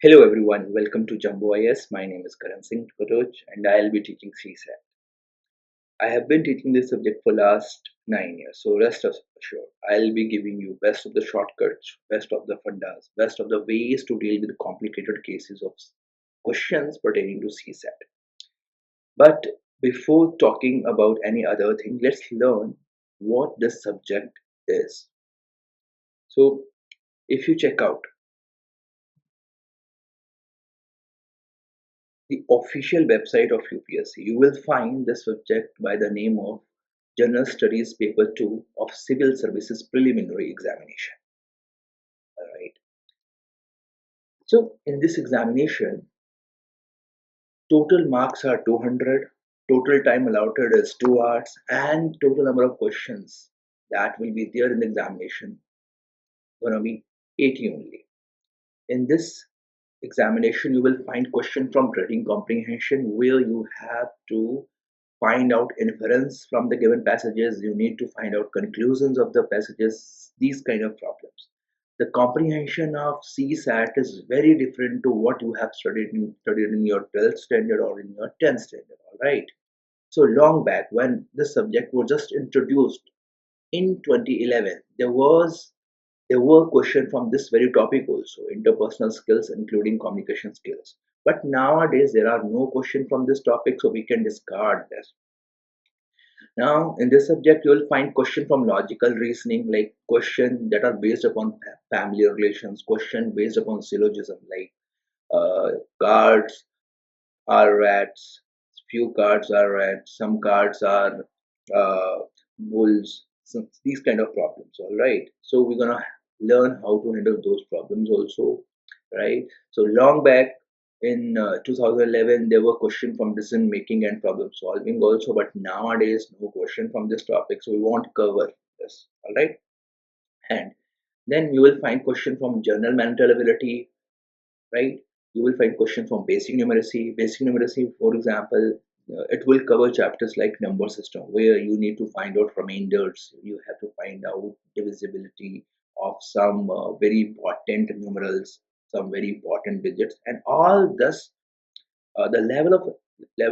Hello everyone, welcome to Jumbo IS. My name is Karan Singh Kotoj and I'll be teaching CSAT. I have been teaching this subject for last 9 years, so rest assured, I'll be giving you best of the shortcuts, best of the fundas, best of the ways to deal with complicated cases of questions pertaining to CSAT. But before talking about any other thing, let's learn what this subject is. So if you check out the official website of UPSC, you will find the subject by the name of General Studies Paper 2 of Civil Services Preliminary Examination. Alright. So in this examination, total marks are 200, total time allotted is 2 hours, and total number of questions that will be there in the examination gonna be 80 only. In this examination, you will find question from reading comprehension where you have to find out inference from the given passages. You need to find out conclusions of the passages, these kind of problems. The comprehension of CSAT is very different to what you have studied in your 12th standard or in your 10th standard. All right. So long back when this subject was just introduced in 2011, there were questions from this very topic also, interpersonal skills, including communication skills. But nowadays there are no questions from this topic, so we can discard this. Now, in this subject, you will find question from logical reasoning, like question that are based upon family relations, question based upon syllogism, like cards are rats, few cards are rats, some cards are uh, bulls, these kind of problems. All right. So we're gonna learn how to handle those problems also, right? So long back in 2011, there were questions from decision making and problem solving also, but nowadays no question from this topic, so we won't cover this. All right. And then you will find question from general mental ability, right? You will find questions from basic numeracy. Basic numeracy, for example, it will cover chapters like number system, where you need to find out remainders. You have to find out divisibility of some very important numerals, some very important digits, and all this. The level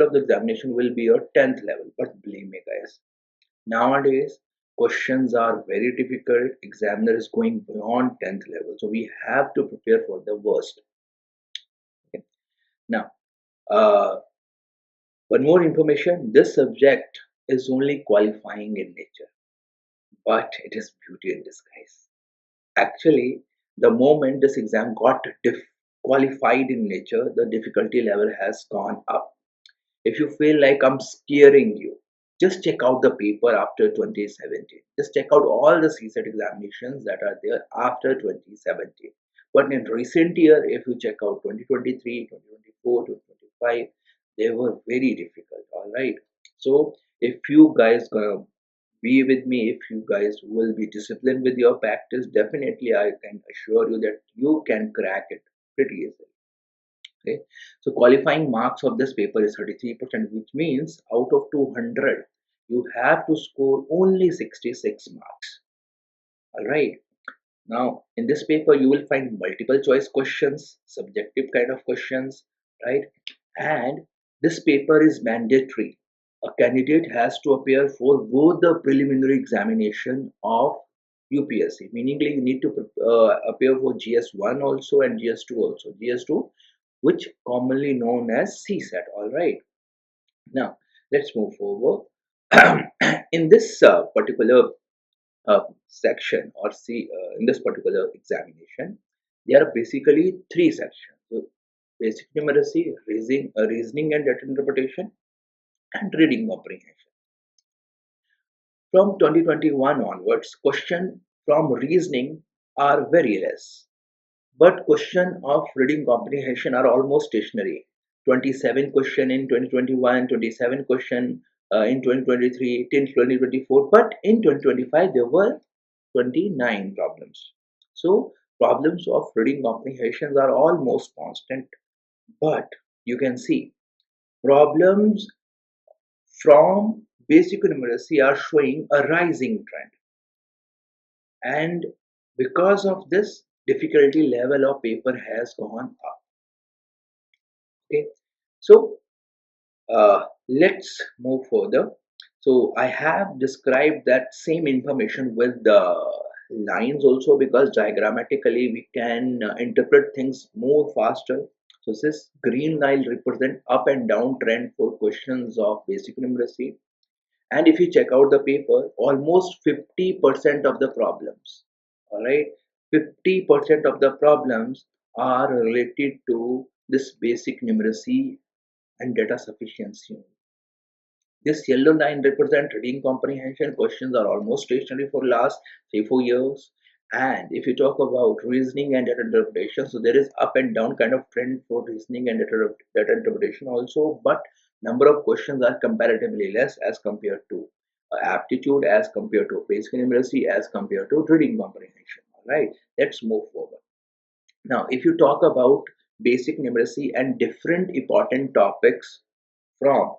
of the examination will be your 10th level. But believe me, guys, nowadays questions are very difficult. Examiner is going beyond 10th level, so we have to prepare for the worst. Okay. Now, uh, one more information, this subject is only qualifying in nature, but it is beauty in disguise. Actually, the moment this exam got qualified in nature, the difficulty level has gone up. If you feel like I'm scaring you, just check out the paper after 2017. Just check out all the CSAT examinations that are there after 2017. But in recent year, if you check out 2023, 2024, 2025, they were very difficult. All right. So if you guys gonna be with me, if you guys will be disciplined with your practice, definitely I can assure you that you can crack it pretty easily. Okay, so qualifying marks of this paper is 33%, which means out of 200, you have to score only 66 marks. All right. Now, in this paper, you will find multiple choice questions, subjective kind of questions, right? And this paper is mandatory. A candidate has to appear for both the preliminary examination of UPSC, meaning you need to appear for GS1 also and GS2 also. GS2, which commonly known as CSAT. All right. Now, let's move forward. In this particular section, or see in this particular examination, there are basically three sections: so basic numeracy, reasoning and data interpretation, and reading comprehension. From 2021 onwards, question from reasoning are very less, but question of reading comprehension are almost stationary. 27 question in 2021, 27 question in 2023 till 2024, but in 2025 there were 29 problems. So problems of reading comprehensions are almost constant, but you can see problems from basic numeracy are showing a rising trend, and because of this, difficulty level of paper has gone up. Okay, so let's move further. So I have described that same information with the lines also, because diagrammatically we can interpret things more faster. So this green line represent up and down trend for questions of basic numeracy. And if you check out the paper, almost 50% of the problems, all right, 50% of the problems are related to this basic numeracy and data sufficiency. This yellow line represents reading comprehension. Questions are almost stationary for last 3-4 years. And if you talk about reasoning and data interpretation, so there is up and down kind of trend for reasoning and data interpretation also, but number of questions are comparatively less as compared to aptitude, as compared to basic numeracy, as compared to reading comprehension. All right, let's move forward. Now, if you talk about basic numeracy and different important topics from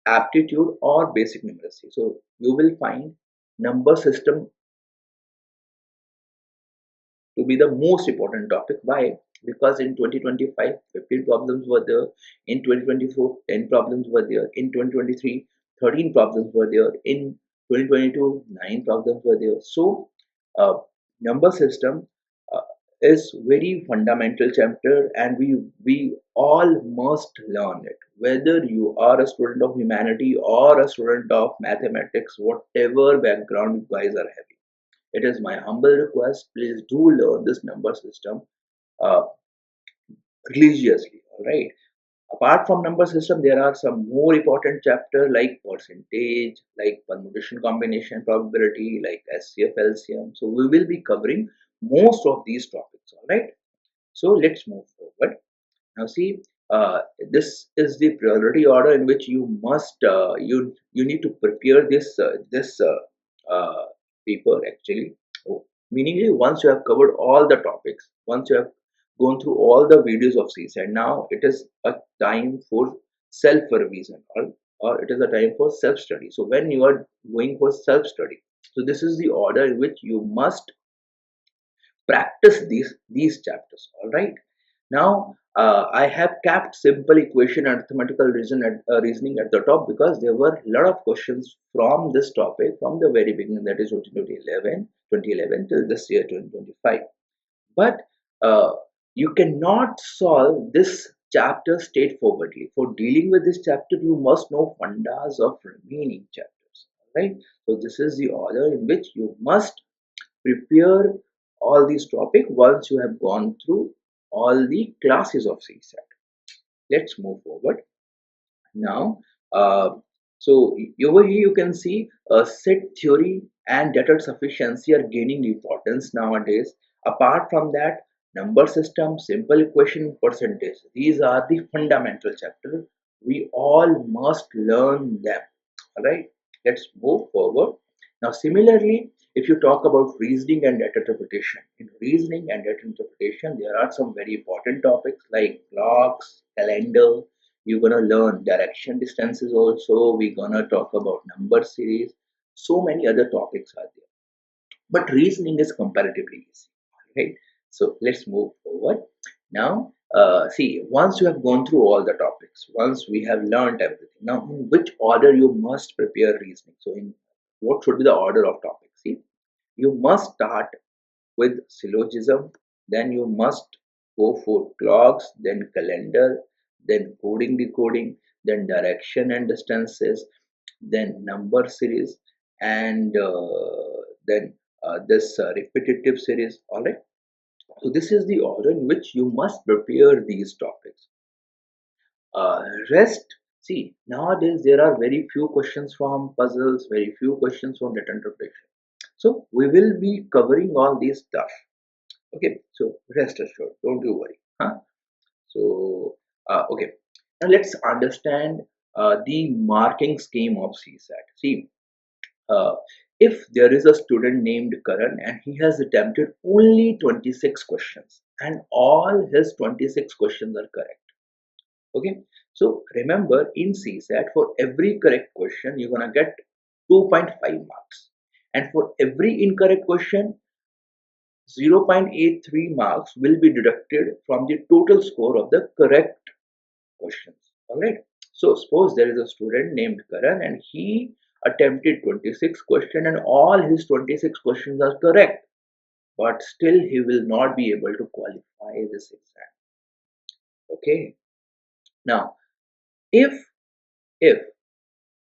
aptitude or basic numeracy, so you will find number system to be the most important topic. Why? Because in 2025, 15 problems were there. In 2024, 10 problems were there. In 2023, 13 problems were there. In 2022, 9 problems were there. So, uh, number system uh, is very fundamental chapter, and we all must learn it. Whether you are a student of humanity or a student of mathematics, whatever background you guys are having, it is my humble request, please do learn this number system uh, religiously. All right. Apart from number system, there are some more important chapters like percentage, like permutation combination probability, like SCF LCM. So we will be covering most of these topics. All right. So let's move forward. Now see, this is the priority order in which you must you need to prepare this paper actually. Oh, meaning once you have covered all the topics, once you have gone through all the videos of CSAT, now it is a time for self revision, or it is a time for self study. So when you are going for self study, so this is the order in which you must practice these chapters. All right. Now I have kept simple equation and arithmetical reasoning at the top, because there were a lot of questions from this topic from the very beginning, that is 2011 till this year 2025. But uh, you cannot solve this chapter straightforwardly. For dealing with this chapter, you must know fundas of remaining chapters. Right. So this is the order in which you must prepare all these topics once you have gone through all the classes of CSAT. Let's move forward. Now, over here you can see set theory and data sufficiency are gaining importance nowadays. Apart from that, number system, simple equation, percentage, these are the fundamental chapters. We all must learn them. All right, let's move forward. Now, similarly, if you talk about reasoning and data interpretation, in reasoning and data interpretation, there are some very important topics like clocks, calendar. You're gonna learn direction distances also. We're gonna talk about number series. So many other topics are there. But reasoning is comparatively easy. Right? So let's move forward. Now, see, once you have gone through all the topics, once we have learned everything, now in which order you must prepare reasoning? So, in what should be the order of topics? See, you must start with syllogism, then you must go for clocks, then calendar, then coding decoding, then direction and distances, then number series, and then this repetitive series. All right. So this is the order in which you must prepare these topics. Rest. See, nowadays there are very few questions from puzzles, very few questions from data interpretation. So we will be covering all these stuff. Okay, so rest assured, don't you worry. Huh? So, okay, now let's understand the marking scheme of CSAT. See, uh, if there is a student named Karan and he has attempted only 26 questions and all his 26 questions are correct. Okay, so remember in CSAT, for every correct question, you're gonna get 2.5 marks, and for every incorrect question, 0.83 marks will be deducted from the total score of the correct questions. All right. So suppose there is a student named Karan and he attempted 26 questions and all his 26 questions are correct, but still he will not be able to qualify this exam. Okay. Now, if if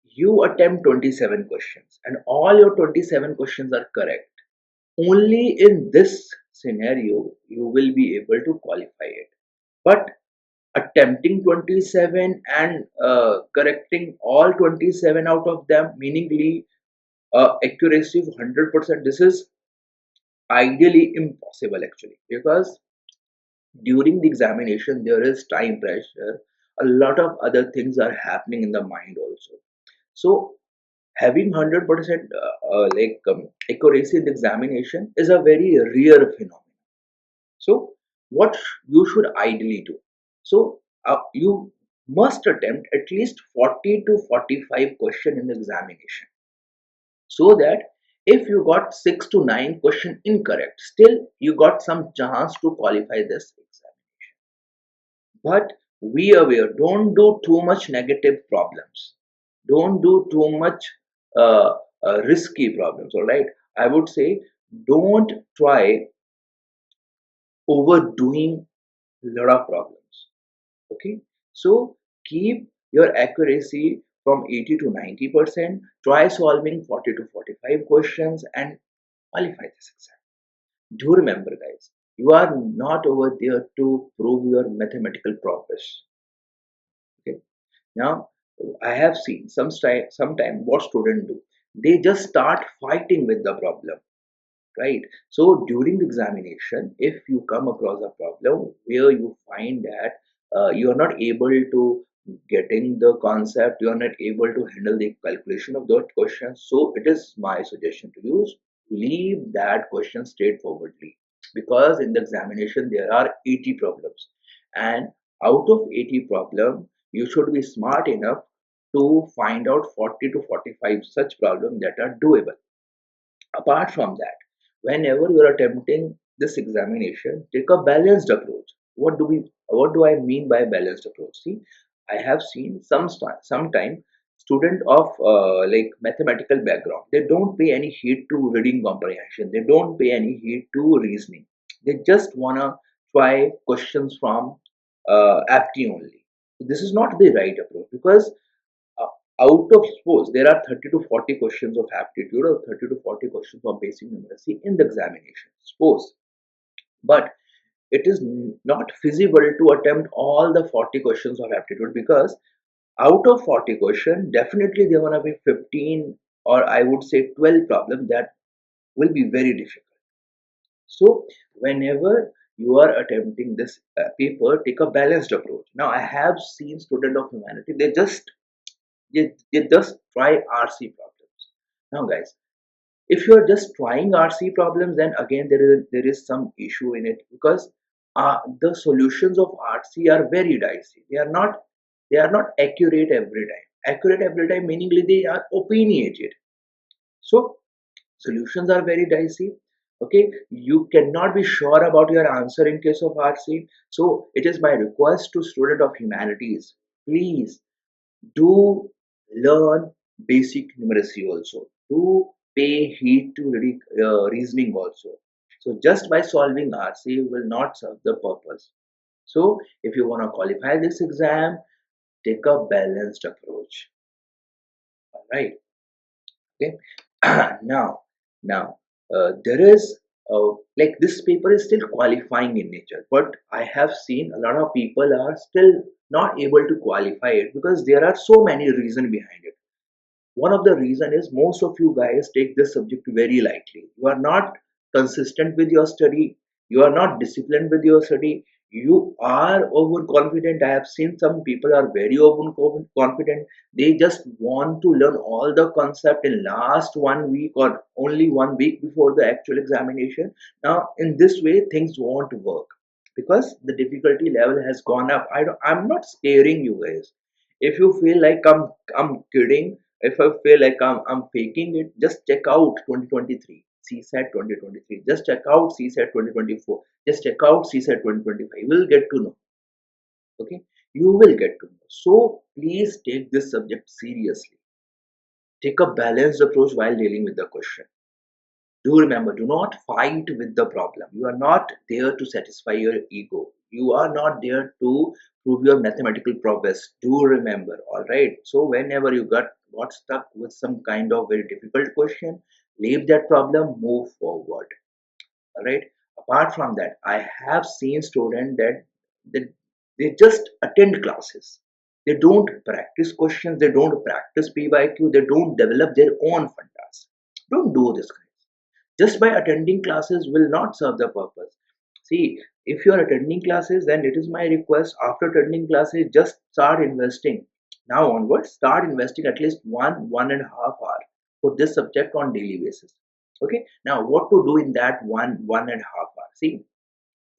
you attempt 27 questions and all your 27 questions are correct, only in this scenario you will be able to qualify it. But attempting 27 and correcting all 27 out of them, meaningly accuracy of 100%, this is ideally impossible actually, because during the examination there is time pressure, a lot of other things are happening in the mind also. So having 100% accuracy in the examination is a very rare phenomenon. So what you should ideally do, so you must attempt at least 40 to 45 question in the examination, so that if you got 6 to 9 question incorrect, still you got some chance to qualify this examination. But be aware, don't do too much negative problems, don't do too much uh, risky problems. All right, I would say don't try overdoing lot of problems. Okay, so keep your accuracy from 80 to 90%. Try solving 40 to 45 questions and qualify this exam. Do remember, guys, you are not over there to prove your mathematical prowess. Okay, now I have seen sometime what students do, they just start fighting with the problem, right? So during the examination, if you come across a problem where you find that you are not able to getting the concept, you are not able to handle the calculation of that question, so it is my suggestion to you, leave that question straightforwardly, because in the examination there are 80 problems, and out of 80 problem you should be smart enough to find out 40 to 45 such problems that are doable. Apart from that, whenever you are attempting this examination, take a balanced approach. What do I mean by balanced approach? See, I have seen sometime student of mathematical background, they don't pay any heed to reading comprehension, they don't pay any heed to reasoning, they just wanna try questions from aptitude only. This is not the right approach, because uh, out of, suppose there are 30 to 40 questions of aptitude or 30 to 40 questions of basic numeracy in the examination, suppose, but it is not feasible to attempt all the 40 questions of aptitude, because out of 40 questions definitely there going to be 15 or I would say 12 problems that will be very difficult. So whenever you are attempting this paper, take a balanced approach. Now I have seen student of humanity, they just try RC problems. Now, guys, if you are just trying RC problems, then again there is some issue in it, because the solutions of RC are very dicey. They are not accurate every time. Accurate every time, meaningly they are opinionated. So solutions are very dicey. Okay, you cannot be sure about your answer in case of RC. So it is my request to student of humanities, please do learn basic numeracy also. Do pay heed to reasoning also. So just by solving RC will not serve the purpose. So if you want to qualify this exam, take a balanced approach. All right. Okay. Now there is like this paper is still qualifying in nature, but I have seen a lot of people are still not able to qualify it because there are so many reasons behind it. One of the reason is most of you guys take this subject very lightly. You are not consistent with your study, you are not disciplined with your study, you are overconfident. I have seen some people are very overconfident, they just want to learn all the concept in last 1 week or only 1 week before the actual examination. Now in this way things won't work, because the difficulty level has gone up. I'm not scaring you guys. If you feel like I'm kidding, if I feel like I'm faking it, just check out 2023 CSAT 2023. Just check out CSAT 2024. Just check out CSAT 2025. You will get to know. Okay. You will get to know. So please take this subject seriously. Take a balanced approach while dealing with the question. Do remember, do not fight with the problem. You are not there to satisfy your ego. You are not there to prove your mathematical prowess. Do remember, all right? So whenever you got stuck with some kind of very difficult question, leave that problem, move forward. All right. Apart from that, I have seen students that they, they just attend classes. They don't practice questions. They don't practice PYQ. They don't develop their own fantas. Don't do this, guys. Just by attending classes will not serve the purpose. See, if you are attending classes, then it is my request, after attending classes, just start investing. Now onwards, start investing at least 1.5 hour for this subject on daily basis. Okay. Now what to do in that 1.5 hour? See,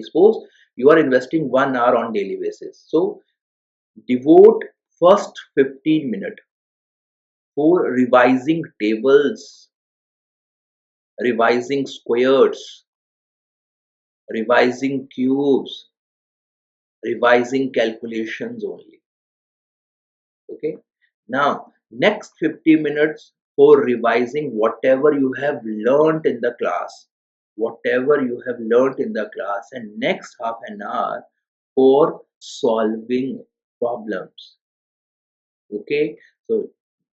suppose you are investing 1 hour on daily basis. So devote first 15 minutes for revising tables, revising squares, revising cubes, revising calculations only. Okay. Now, next 50 minutes for revising whatever you have learned in the class, whatever you have learned in the class, and next half an hour for solving problems. Okay. So,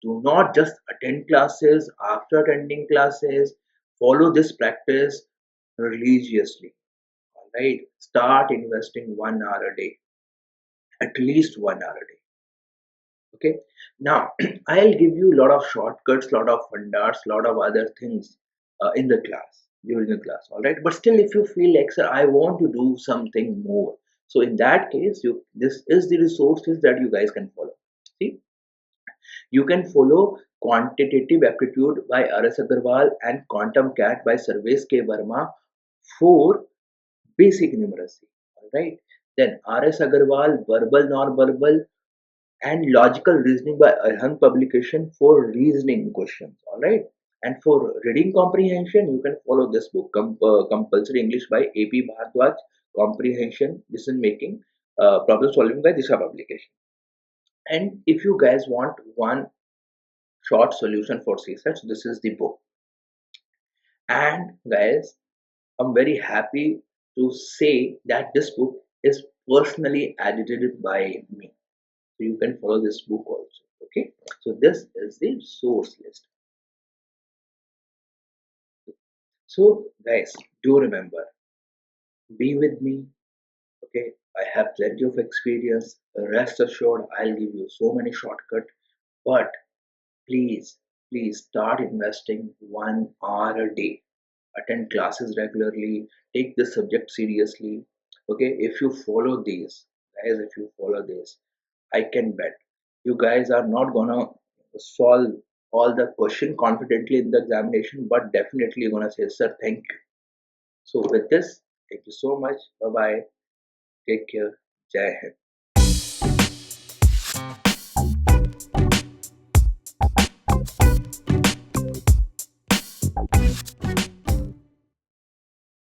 do not just attend classes. After attending classes, follow this practice religiously. All right. Start investing 1 hour a day, at least 1 hour a day. Okay. Now I'll give you a lot of shortcuts, lot of fundas, lot of other things in the class, during the class. All right. But still, if you feel like, sir, I want to do something more, so in that case, this is the resources that you guys can follow. See, you can follow Quantitative Aptitude by RS Agarwal and Quantum Cat by Sarvesh K Verma for basic numeracy. All right. Then RS Agarwal Verbal Non-Verbal and Logical Reasoning by Arhan publication for reasoning questions. All right. And for reading comprehension, you can follow this book, Compulsory English by AP Bhardwaj, Comprehension, Decision Making, Problem Solving by Disha publication. And if you guys want one short solution for CSAT, this is the book. And guys, I'm very happy to say that this book is personally edited by me. So you can follow this book also. Okay. So this is the source list. So guys, do remember, be with me. Okay. I have plenty of experience. Rest assured, I'll give you so many shortcuts. But please, please start investing 1 hour a day. Attend classes regularly. Take the subject seriously. Okay. If you follow these, guys, if you follow this, I can bet you guys are not gonna solve all the question confidently in the examination, but definitely you're gonna say, sir, thank you. So with this, thank you so much. Bye bye. Take care. Jai Hind.